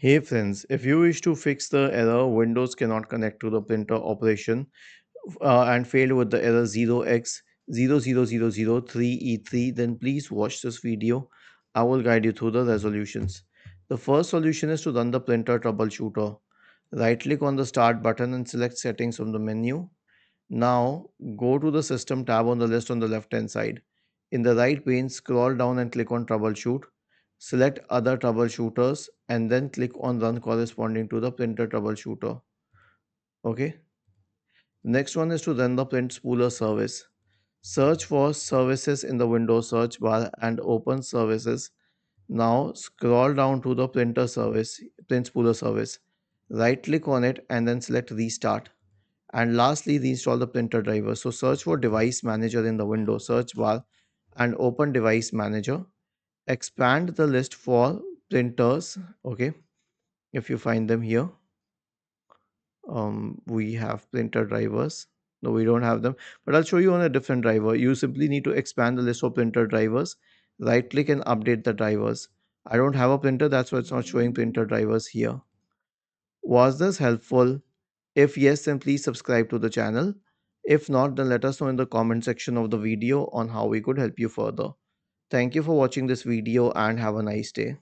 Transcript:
Hey friends, if you wish to fix the error Windows cannot connect to the printer operation and failed with the error 0x00003e3, then please watch this video. I will guide you through the resolutions. The first solution is to run the printer troubleshooter. Right click on the start button and select settings from the menu. Now go to the system tab on the list on the left hand side. In the right pane, scroll down and click on troubleshoot. Select other troubleshooters and then click on run corresponding to the printer troubleshooter. Okay. Next one is to run the print spooler service. Search for services in the Windows search bar and open services. Now scroll down to the printer service, print spooler service. Right click on it and then select restart. And lastly, reinstall the printer driver. So search for device manager in the Windows search bar and open device manager. Expand the list for printers. Okay, if you find them here, we have printer drivers. No, we don't have them, but I'll show you on a different driver. You simply need to expand the list of printer drivers, right click and update the drivers. I don't have a printer, that's why it's not showing printer drivers here. Was this helpful? If yes, then please subscribe to the channel. If not, then let us know in the comment section of the video on how we could help you further. Thank you for watching this video and have a nice day.